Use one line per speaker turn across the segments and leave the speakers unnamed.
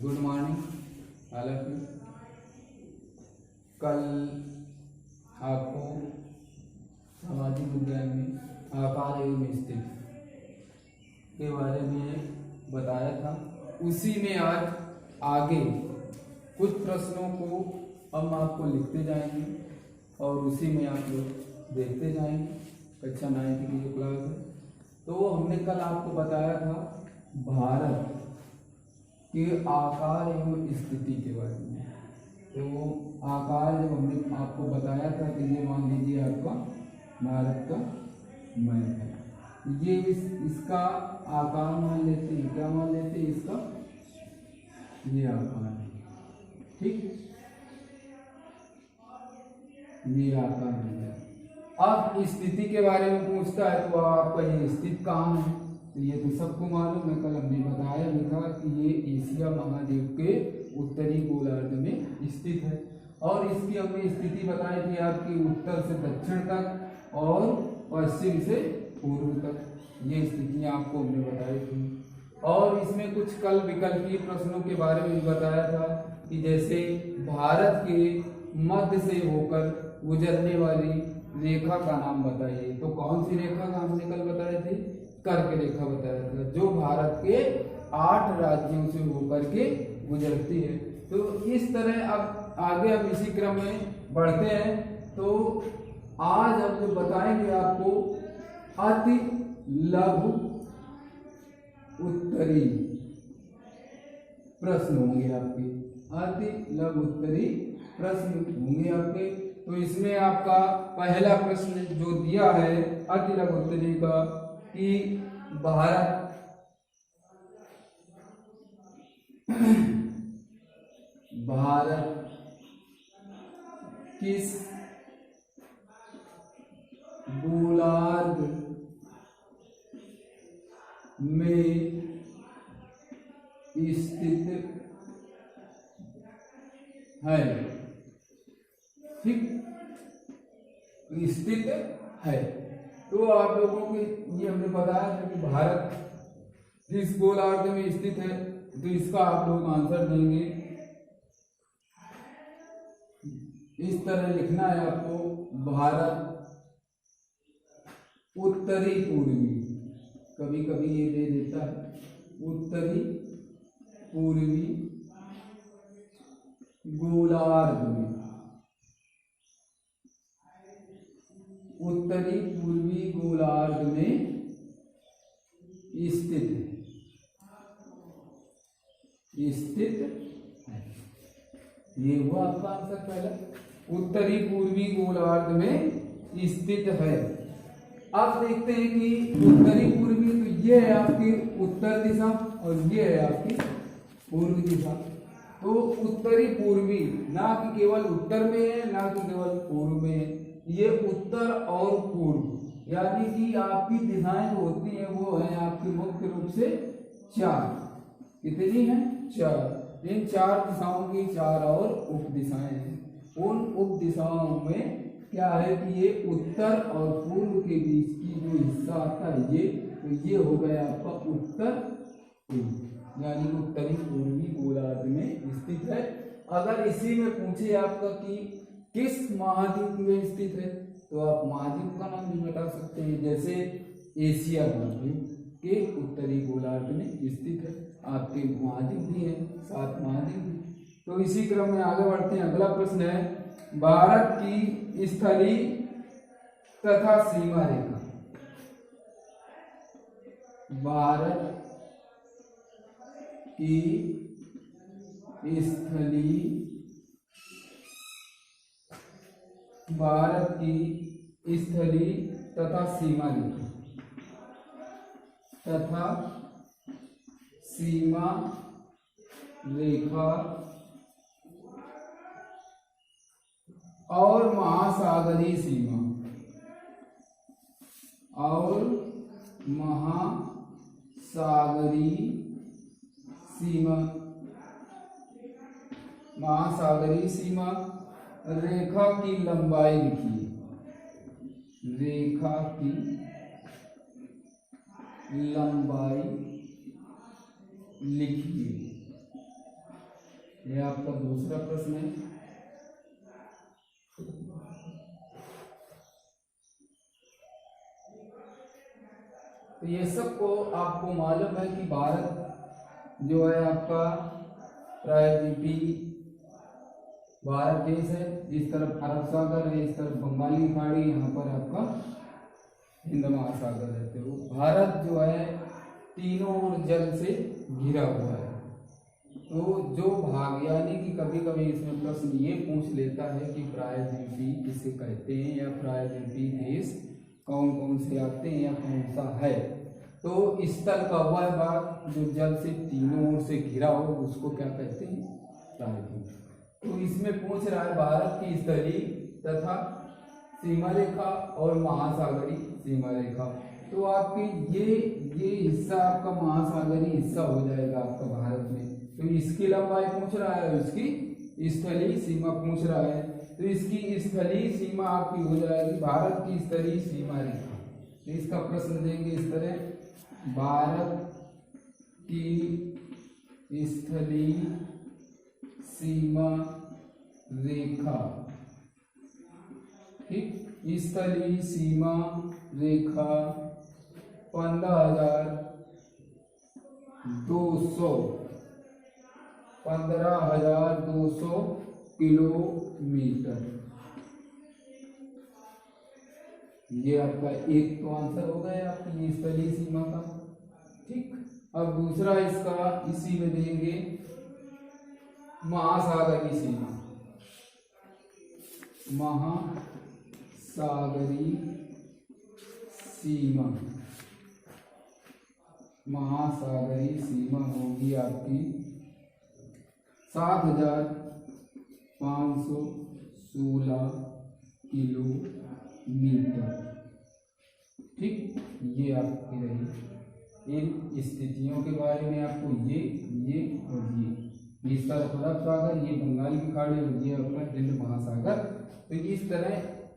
Good morning all of you. कल आपको सामाजिक विज्ञान में आकार एवं स्थिति के बारे में बताया था। उसी में आज आगे कुछ प्रश्नों को हम आपको लिखते जाएंगे और उसी में आप लोग देखते जाएंगे। कक्षा 9 की जो क्लास है, तो हमने कल आपको बताया था भारत के आकार एवं स्थिति के बारे में। तो आकार जब हमने आपको बताया था कि ये मान लीजिए आपका भारत का मैप है, ये इसका आकार मान लेते हैं। क्या मान लेते हैं? इसका ये आकार है, ठीक, ये आकार है। अब स्थिति के बारे में पूछता है तो आपका ये स्थित कहाँ है? तो ये तो सबको मालूम है, कल हमने बताया भी था कि ये एशिया महाद्वीप के उत्तरी गोलार्ध में स्थित है। और इसकी हमने स्थिति बताई थी आपकी उत्तर से दक्षिण तक और पश्चिम से पूर्व तक। ये स्थितियां आपको हमने बताई थी। और इसमें कुछ कल विकल्पीय प्रश्नों के बारे में बताया था कि जैसे भारत के मध्य से होकर गुजरने वाली रेखा का नाम बताइए। तो कौन सी रेखा का हमने कल बताए थे? कर्क रेखा बताया था, जो भारत के 8 राज्यों से होकर के गुजरती है। तो इस तरह अब आगे हम इसी क्रम में बढ़ते हैं। तो आज हम जो बताएंगे आपको अति लघु उत्तरी प्रश्न होंगे आपके, अति लघु उत्तरी प्रश्न होंगे आपके। तो इसमें आपका पहला प्रश्न जो दिया है अति लघु उत्तरी का कि भारत किस गोलार्ध में स्थित है? ठीक, स्थित है। तो आप लोगों को ये हमने बताया था कि भारत इस गोलार्ध में स्थित है, तो इसका आप लोग आंसर देंगे। इस तरह लिखना है आपको, भारत उत्तरी पूर्वी, कभी कभी ये दे देता है उत्तरी पूर्वी गोलार्ध में, उत्तरी पूर्वी गोलार्ध में स्थित है। ये हुआ आपका आंसर पहला, उत्तरी पूर्वी गोलार्ध में स्थित है। अब देखते हैं कि उत्तरी पूर्वी, तो ये है आपकी उत्तर दिशा और ये है आपकी पूर्व दिशा। तो उत्तरी पूर्वी ना कि केवल उत्तर में है, ना कि केवल पूर्व में है, ये उत्तर और पूर्व, यानी कि आपकी दिशाएं जो होती हैं वो है आपकी मुख्य रूप से 4। कितनी है? 4। इन 4 दिशाओं की 4 और उप दिशाएं हैं। उन उप दिशाओं में क्या है कि ये उत्तर और पूर्व के बीच की जो हिस्सा आता है ये, तो ये हो गया आपका उत्तर पूर्व, यानी उत्तरी पूर्वी गोलार्ध में स्थित है। अगर इसी में पूछे आपका कि किस महाद्वीप में स्थित है, तो आप महाद्वीप का नाम भी बता सकते हैं। जैसे एशिया महाद्वीप के उत्तरी गोलार्ध में स्थित है, आपके महाद्वीप भी है, 7 महाद्वीप भी। तो इसी क्रम में आगे बढ़ते हैं। अगला प्रश्न है, भारत की स्थली तथा सीमा रेखा, भारत की स्थली, भारत की स्थली तथा सीमा रेखा, तथा सीमा रेखा और महासागरीय सीमा, और महासागरीय सीमा, महासागरीय सीमा रेखा की लंबाई लिखिए, रेखा की लंबाई लिखिए। ये आपका दूसरा प्रश्न है। तो ये सबको आपको मालूम है कि भारत जो है आपका प्रायद्वीपी भारत देश है। इस तरफ अरब सागर है, इस तरफ बंगाली खाड़ी, यहाँ पर आपका हिंद महासागर है। तो भारत जो है तीनों ओर जल से घिरा हुआ है। तो जो भाग यानी कि कभी कभी इसमें प्रश्न ये पूछ लेता है कि प्रायद्वीपी किसे कहते हैं या प्रायद्वीपी देश कौन कौन से आते हैं या कौन सा है। तो स्थल का वह भाग जो जल से तीनों ओर से घिरा हो उसको क्या कहते हैं, प्रायद्वीप। तो इसमें पूछ रहा है भारत की स्थलीय तथा सीमा रेखा और महासागरीय सीमा रेखा। तो आपकी ये हिस्सा आपका महासागरीय हिस्सा हो जाएगा आपका भारत में। तो इसकी लंबाई पूछ रहा है, इसकी स्थलीय सीमा पूछ रहा है। तो इसकी स्थलीय सीमा आपकी हो जाएगी भारत की स्थलीय सीमा रेखा। तो इसका प्रश्न देंगे इस तरह, भारत की स्थलीय सीमा रेखा, ठीक, स्थलीय सीमा रेखा 15,200 किलोमीटर। ये आपका एक तो आंसर हो गया आपकी स्थलीय सीमा का, ठीक। अब दूसरा इसका इसी में देंगे महासागरीय सीमा। महासागरीय सीमा, महासागरीय सीमा होगी आपकी 7,516 किलोमीटर, ठीक। ये आपकी रही। इन स्थितियों के बारे में आपको ये और ये इस तरफ अरब सागर, ये बंगाल की खाड़ी और ये आपका हिंद महासागर। तो इस तरह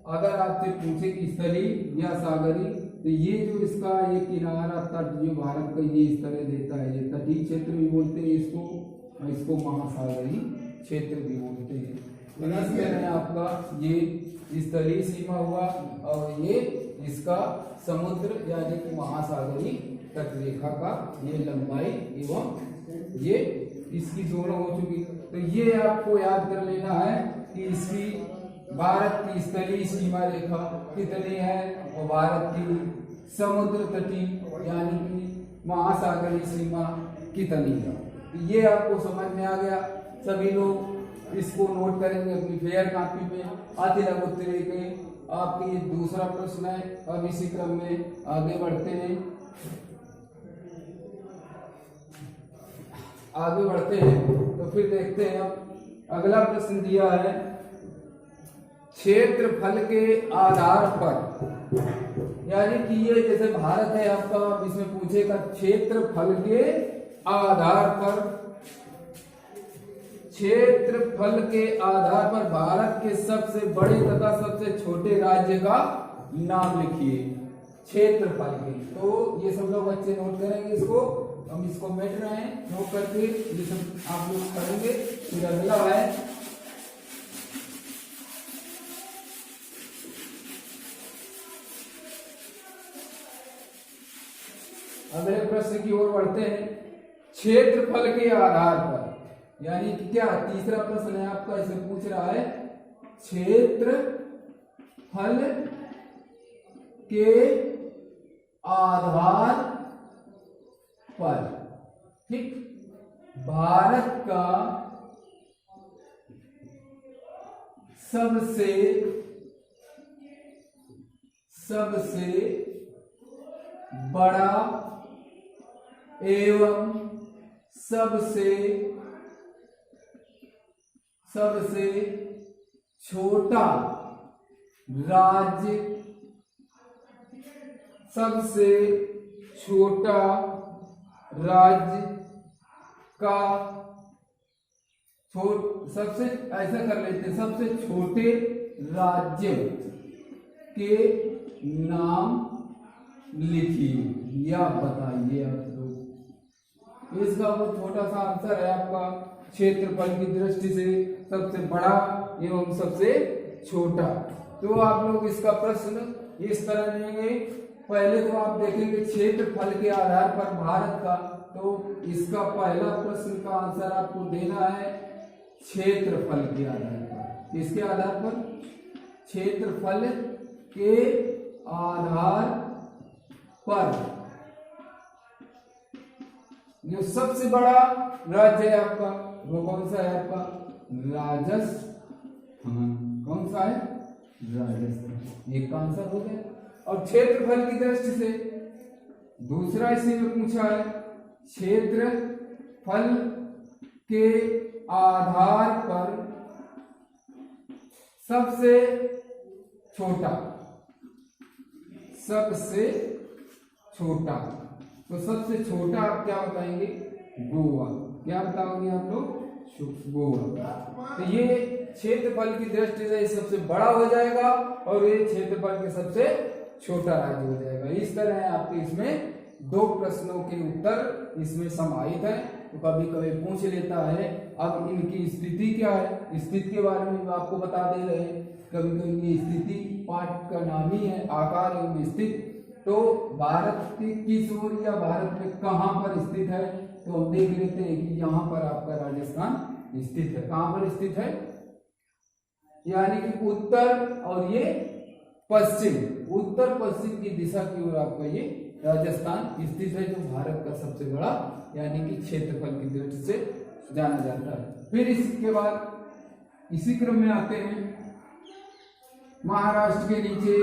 अगर आपसे पूछे कि स्थलीय या सागरीय, तो ये जो इसका ये किनारा तट जो भारत का ये इस तरह देता है, ये तटीय क्षेत्र भी बोलते हैं इसको, और इसको महासागरीय क्षेत्र भी बोलते हैं। तो इस तरह आपका ये स्थलीय सीमा हुआ और ये इसका समुद्र यानी कि महासागरीय तट रेखा का ये लंबाई एवं ये इसकी दोनों हो चुकी। तो ये आपको याद कर लेना है कि इसकी भारत की स्थलीय सीमा रेखा कितनी है और भारत की समुद्र तटीय यानी कि महासागरीय सीमा कितनी है। तो ये आपको समझ में आ गया। सभी लोग इसको नोट करेंगे अपनी फेयर कॉपी में। आते लघु उत्तरीय के आपके ये दूसरा प्रश्न है। अब इसी क्रम में आगे बढ़ते हैं, तो फिर देखते हैं। अब अगला प्रश्न दिया है, क्षेत्रफल के आधार पर, यानी कि ये जैसे भारत है आपका, इसमें पूछेगा क्षेत्रफल के आधार पर, क्षेत्रफल के आधार पर भारत के सबसे बड़े तथा सबसे छोटे राज्य का नाम लिखिए क्षेत्रफल के। तो ये सब लोग बच्चे नोट करेंगे इसको, हम इसको मिट रहे हैं नोट करके, ये सब आप लोग करेंगे। फिर अगला है अगले प्रश्न की ओर बढ़ते हैं। क्षेत्रफल के आधार पर, यानी कि क्या तीसरा प्रश्न है आपका, इसे पूछ रहा है क्षेत्रफल के आधार पर, ठीक। भारत का सबसे बड़ा एवं सबसे छोटा राज्य, सबसे छोटा राज्य का सबसे ऐसा कर लेते हैं, सबसे छोटे राज्य के नाम लिखिए या बताइए आप लोग। इसका वो छोटा सा आंसर है आपका क्षेत्रफल की दृष्टि से सबसे बड़ा एवं सबसे छोटा। तो आप लोग इसका प्रश्न इस तरह लेंगे। पहले तो आप देखेंगे क्षेत्रफल के आधार पर भारत का, तो इसका पहला प्रश्न का आंसर आपको देना है क्षेत्रफल के आधार पर। किसके आधार पर? क्षेत्रफल के आधार पर जो सबसे बड़ा राज्य है आपका वो कौन सा है? आपका राजस्थान। कौन सा है? राजस्थान। एक का आंसर हो गया। और क्षेत्रफल की दृष्टि से दूसरा इसी में पूछा है, क्षेत्रफल के आधार पर सबसे छोटा। सबसे छोटा, तो सबसे छोटा आप क्या बताएंगे? गोवा। क्या बताओगे आप लोग? गोवा। तो ये क्षेत्रफल की दृष्टि से सबसे बड़ा हो जाएगा और ये क्षेत्रफल के सबसे छोटा राज्य हो जाएगा। इस तरह आपके इसमें दो प्रश्नों के उत्तर इसमें समाहित है। तो कभी कभी पूछ लेता है। अब इनकी स्थिति क्या है, स्थिति के बारे में आपको बता दे रहे हैं। कभी कभी ये स्थिति पाठ का नाम ही है, आकार एवं स्थिति। तो भारत के किस ओर या भारत में कहां पर स्थित है? तो हम देख लेते हैं कि यहाँ पर आपका राजस्थान स्थित है। कहां पर स्थित है? यानी कि उत्तर और ये पश्चिम, उत्तर पश्चिम की दिशा की ओर आपका ये राजस्थान स्थित है, जो भारत का सबसे बड़ा यानी कि क्षेत्रफल की दृष्टि से जाना जाता है। फिर इसके बाद इसी क्रम में आते हैं महाराष्ट्र के नीचे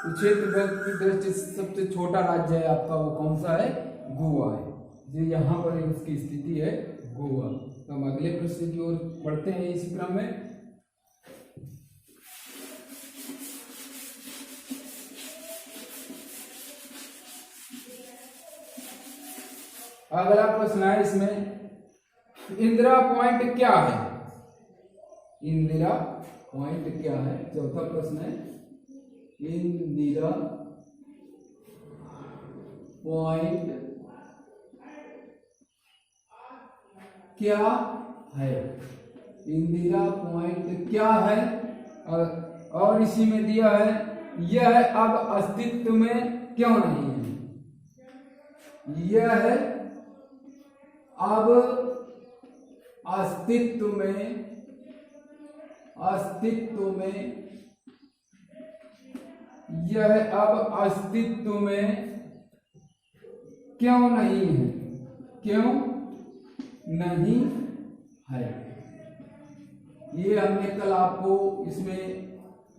क्षेत्रफल की दृष्टि से सबसे छोटा राज्य है आपका, वो कौन सा है? गोवा है। जो यहाँ पर उसकी स्थिति है गोवा। तो हम अगले प्रश्न की ओर बढ़ते हैं इसी क्रम में। अगला प्रश्न है इसमें, इंदिरा पॉइंट क्या है? इंदिरा पॉइंट क्या है? चौथा प्रश्न है, इंदिरा पॉइंट क्या है? इंदिरा पॉइंट क्या है? और इसी में दिया है, यह अब अस्तित्व में क्यों नहीं है? यह अब अस्तित्व में यह अब अस्तित्व में क्यों नहीं है? क्यों नहीं है? ये हमने कल आपको इसमें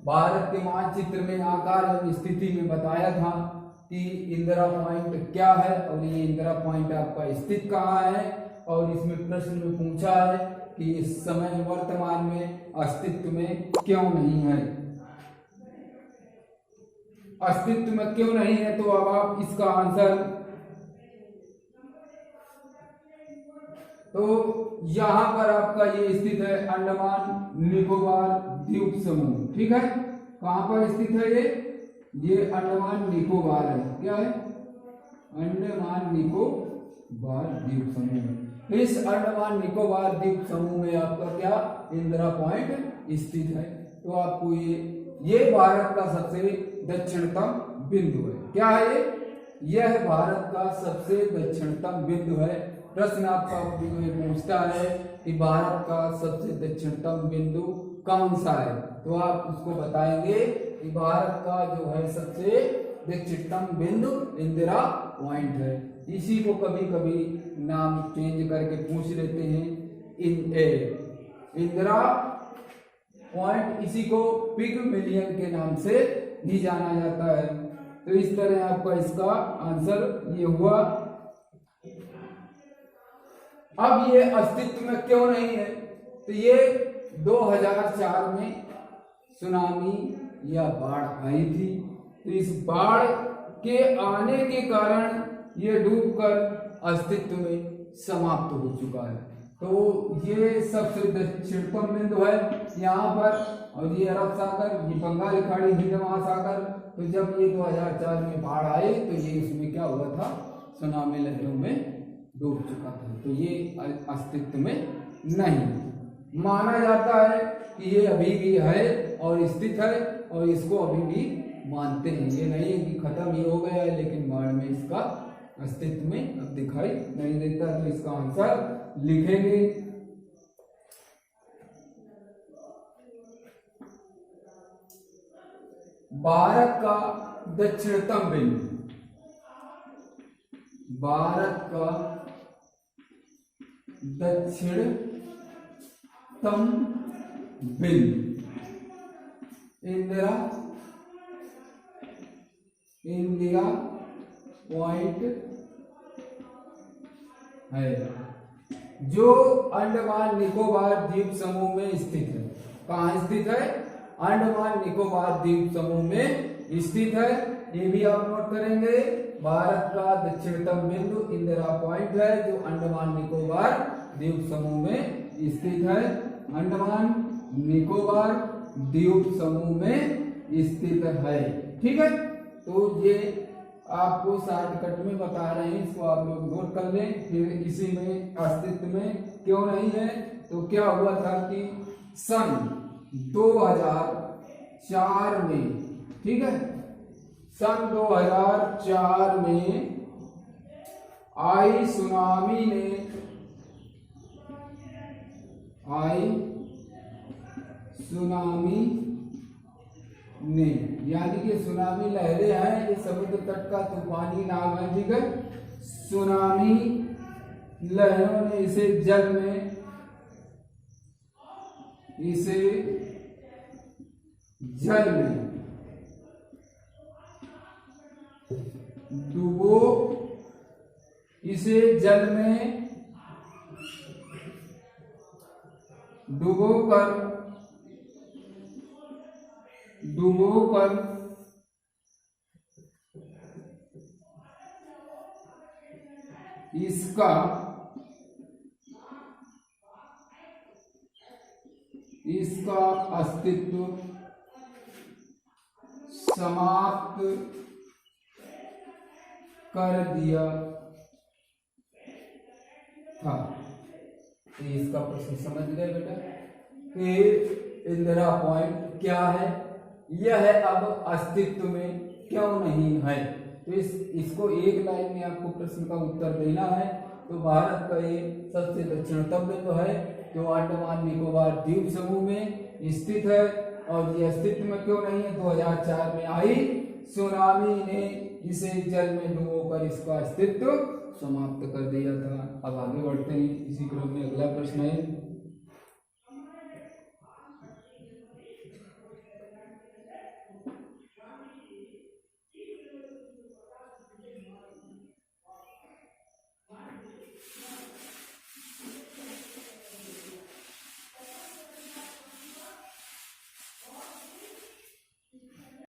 भारत के मानचित्र में आकार और स्थिति में बताया था कि इंदिरा पॉइंट क्या है और ये इंदिरा पॉइंट आपका स्थित कहाँ है। और इसमें प्रश्न में पूछा है कि इस समय वर्तमान में अस्तित्व में क्यों नहीं है? अस्तित्व में क्यों नहीं है? तो अब आप इसका आंसर, तो यहां पर आपका ये स्थित है अंडमान निकोबार द्वीप समूह। ठीक है, कहां पर स्थित है ये अंडमान निकोबार है। क्या है? अंडमान निकोबार द्वीप समूह। इस अंडमान निकोबार द्वीप समूह में आपका क्या इंदिरा पॉइंट स्थित है। तो आपको ये भारत का सबसे दक्षिणतम बिंदु है। क्या है यह भारत का सबसे दक्षिणतम बिंदु है। प्रश्न आपका पूछता है कि भारत का सबसे दक्षिणतम बिंदु कौन सा है, तो आप उसको बताएंगे कि भारत का जो है सबसे दक्षिणतम बिंदु इंदिरा पॉइंट है। इसी को कभी कभी नाम चेंज करके पूछ लेते हैं इंदिरा पॉइंट, इसी को पिगमिलियन के नाम से भी जाना जाता है। तो इस तरह आपका इसका आंसर ये हुआ। अब ये अस्तित्व में क्यों नहीं है? तो ये 2004 में सुनामी या बाढ़ आई थी। तो इस बाढ़ के आने के कारण ये डूबकर अस्तित्व में समाप्त हो चुका है। तो ये सबसे दक्षिणतम बिंदु है यहाँ पर, और ये अरब सागर, ये बंगाल खाड़ी, हिंद महासागर। तो जब ये 2004 में बाढ़ आई तो ये इसमें क्या हुआ था, सुनामी लहरों में डूब चुका था, तो ये अस्तित्व में नहीं। माना जाता है कि ये अभी भी है और स्थित है, और इसको अभी भी मानते हैं। ये नहीं है कि खत्म ही हो गया है, लेकिन बाद में इसका अस्तित्व में अब दिखाई नहीं देता। तो इसका आंसर लिखेंगे भारत का दक्षिणतम बिंदु, भारत का दक्षिणतम बिंदु इंदिरा पॉइंट है, जो अंडमान निकोबार द्वीप समूह में स्थित है। कहाँ स्थित है? अंडमान निकोबार द्वीप समूह में स्थित है। ये भी आप नोट करेंगे। भारत का दक्षिणतम बिंदु इंदिरा पॉइंट है, जो अंडमान निकोबार द्वीप समूह में स्थित है। अंडमान निकोबार द्वीप समूह में स्थित है। ठीक है, तो ये आपको शॉर्टकट में बता रहे हैं, इसको आप लोग नोट कर लें। फिर इसी में अस्तित्व में क्यों नहीं है, तो क्या हुआ था कि सन 2004 में, ठीक है, सन 2004 में आई सुनामी ने, यानी कि सुनामी लहरें हैं, ये समुद्र तट का तूफानी नाम है। ठीक है, सुनामी लहरों ने इसे जल में डुबो कर इसका अस्तित्व समाप्त कर दिया था। इसका प्रश्न समझ गए बेटा कि इंदिरा पॉइंट क्या है, यह अब अस्तित्व में क्यों नहीं है। तो इसको एक लाइन में आपको प्रश्न का उत्तर देना है। तो भारत का ये सबसे दक्षिणतम बिंदु है, जो अंडमान निकोबार द्वीप समूह में स्थित है, और ये अस्तित्व में क्यों नहीं है? 2004 में आई सुनामी ने इसे जल में डुबोकर इसका अस्तित्व समाप्त कर दिया था। अब आगे बढ़ते हैं, इसी क्रम में अगला प्रश्न है।